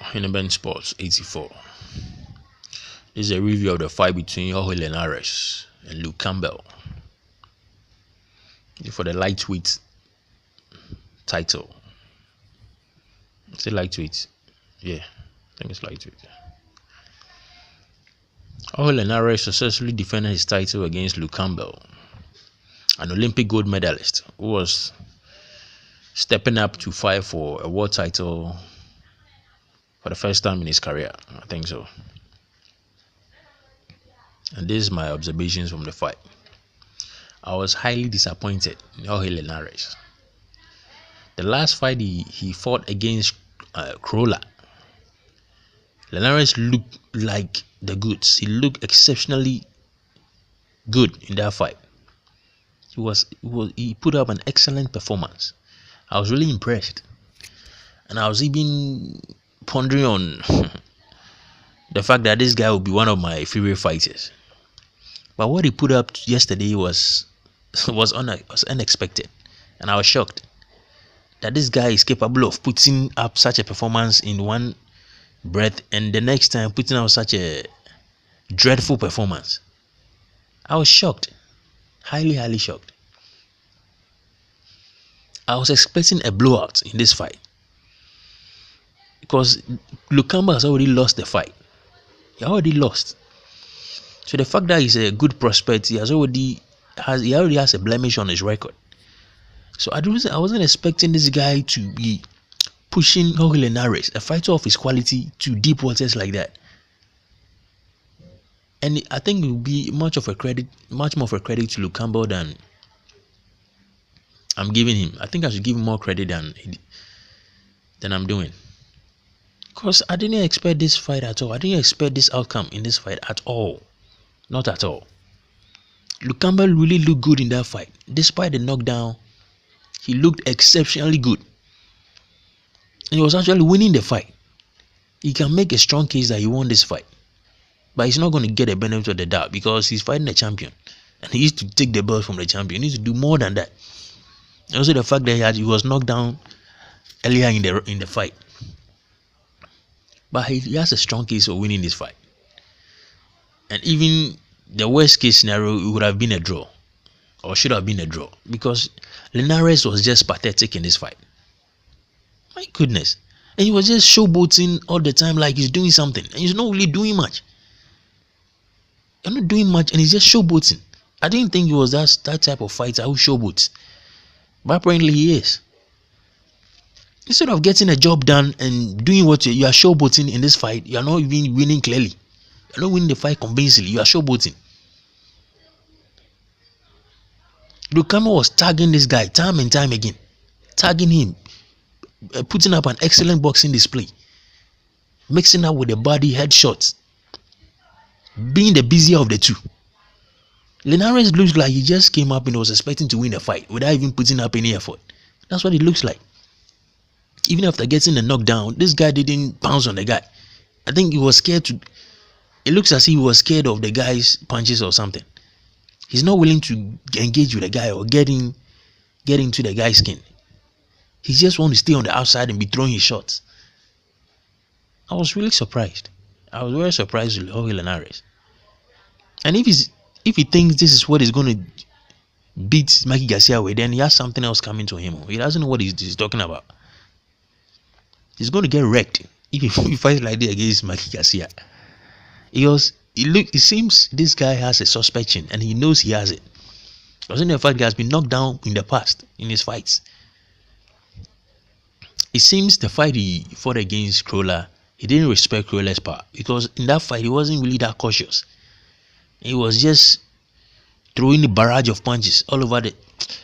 Hindenburg Sports 84. This is a review of the fight between Jorge Linares and Campbell for the lightweight title. Is it lightweight? Yeah, I think it's lightweight. Jorge Linares successfully defended his title against Campbell, an Olympic gold medalist who was stepping up to fight for a world title for the first time in his career. I think so. And this is my observations from the fight. I was highly disappointed in Jorge Linares. The last fight he fought against Crowler, Linares looked like the goods. He looked exceptionally good in that fight. He put up an excellent performance. I was really impressed, and I was even pondering on the fact that this guy would be one of my favorite fighters. But what he put up yesterday was unexpected, and I was shocked that this guy is capable of putting up such a performance in one breath, and the next time putting out such a dreadful performance. I was shocked, highly shocked. I was expecting a blowout in this fight because Campbell has already lost the fight. He already lost. So the fact that he's a good prospect, he already has a blemish on his record. So I wasn't expecting this guy to be pushing Jorge Linares, a fighter of his quality, to deep waters like that. And I think it will be much more of a credit to Campbell than I'm giving him. I think I should give him more credit than I'm doing. Because I didn't expect this fight at all. I didn't expect this outcome in this fight at all. Not at all. Campbell really looked good in that fight. Despite the knockdown, he looked exceptionally good. And he was actually winning the fight. He can make a strong case that he won this fight. But he's not going to get a benefit of the doubt because he's fighting a champion. And he needs to take the belt from the champion. He needs to do more than that. And also the fact that he was knocked down earlier in the fight. But he has a strong case of winning this fight. And even the worst case scenario, it would have been a draw. Or should have been a draw. Because Linares was just pathetic in this fight. My goodness. And he was just showboating all the time like he's doing something. And he's not really doing much. You're not doing much and he's just showboating. I didn't think he was that type of fighter who showboats. But apparently he is. Instead of getting a job done and doing what you are showboating in this fight, you are not even winning clearly. You are not winning the fight convincingly. You are showboating. Campbell was tagging this guy time and time again. Tagging him. Putting up an excellent boxing display. Mixing up with the body headshots. Being the busier of the two. Linares looks like he just came up and was expecting to win a fight without even putting up any effort. That's what it looks like. Even after getting the knockdown, this guy didn't pounce on the guy. I think he was scared to. It looks as if he was scared of the guy's punches or something. He's not willing to engage with the guy or get into the guy's skin. He just wants to stay on the outside and be throwing his shots. I was really surprised. I was very surprised with Jorge Linares. And if he thinks this is what he's going to beat Mikey Garcia with, then he has something else coming to him. He doesn't know what he's talking about. He's going to get wrecked if he fights like this against Mikey Garcia. It seems this guy has a suspicion and he knows he has it. Doesn't the fact he has been knocked down in the past in his fights. It seems the fight he fought against Crowler, he didn't respect Crowler's power because in that fight he wasn't really that cautious. He was just throwing a barrage of punches all over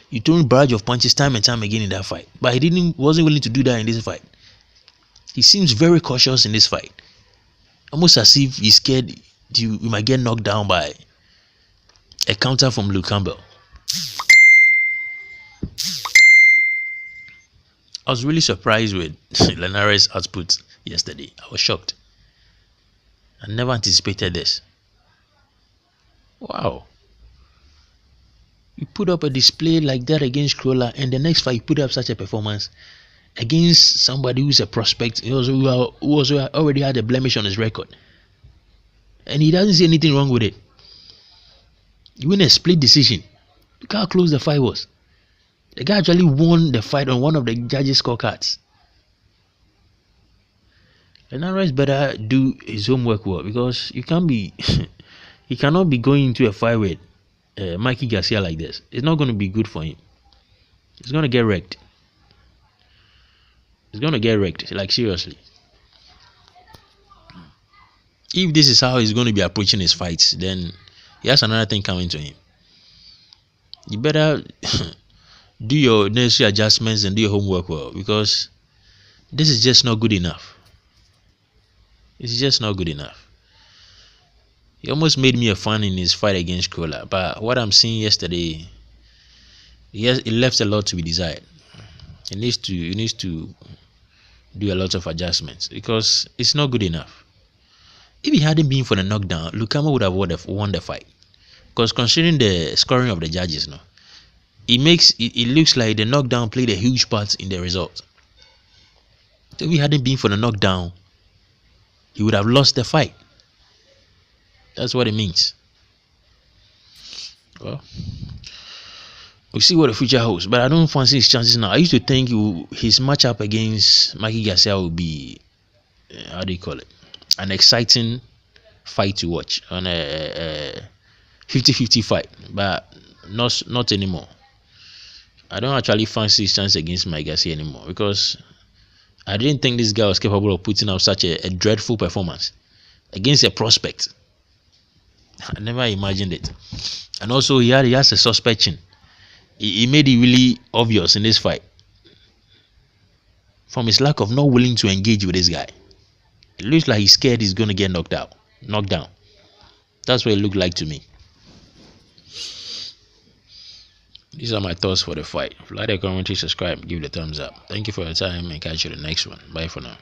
he threw a barrage of punches time and time again in that fight. But he wasn't willing to do that in this fight. He seems very cautious in this fight. Almost as if he's scared you might get knocked down by a counter from Campbell. I was really surprised with Linares' output yesterday. I was shocked. I never anticipated this. Wow. You put up a display like that against Crowler and the next fight you put up such a performance against somebody who's a prospect, who also already had a blemish on his record, and he doesn't see anything wrong with it. You win a split decision. Look how close the fight was. The guy actually won the fight on one of the judges' scorecards. Linares better do his homework well, because you can't be he cannot be going into a fight with Mikey Garcia like this. It's not going to be good for him. He's going to get wrecked. He's going to get wrecked, like seriously. If this is how he's going to be approaching his fights, then he has another thing coming to him. You better do your necessary adjustments and do your homework well, because this is just not good enough. It's just not good enough. He almost made me a fan in his fight against Kola, but what I'm seeing yesterday, it left a lot to be desired. He needs to do a lot of adjustments, because it's not good enough. If it hadn't been for the knockdown, Lukama would have won the fight. Because considering the scoring of the judges now, it looks like the knockdown played a huge part in the result. So if it hadn't been for the knockdown, he would have lost the fight. That's what it means. Well, we'll see what the future holds, but I don't fancy his chances now. I used to think his matchup against Mikey Garcia would be, how do you call it, an exciting fight to watch, on a 50-50 fight, but not anymore. I don't actually fancy his chance against Mikey Garcia anymore, because I didn't think this guy was capable of putting out such a dreadful performance against a prospect. I never imagined it. And also he has a suspect chin. He made it really obvious in this fight, from his lack of not willing to engage with this guy. It looks like he's scared he's going to get knocked down. That's what it looked like to me. These are my thoughts for the fight. Like, comment, subscribe, give it a thumbs up. Thank you for your time, and catch you in the next one. Bye for now.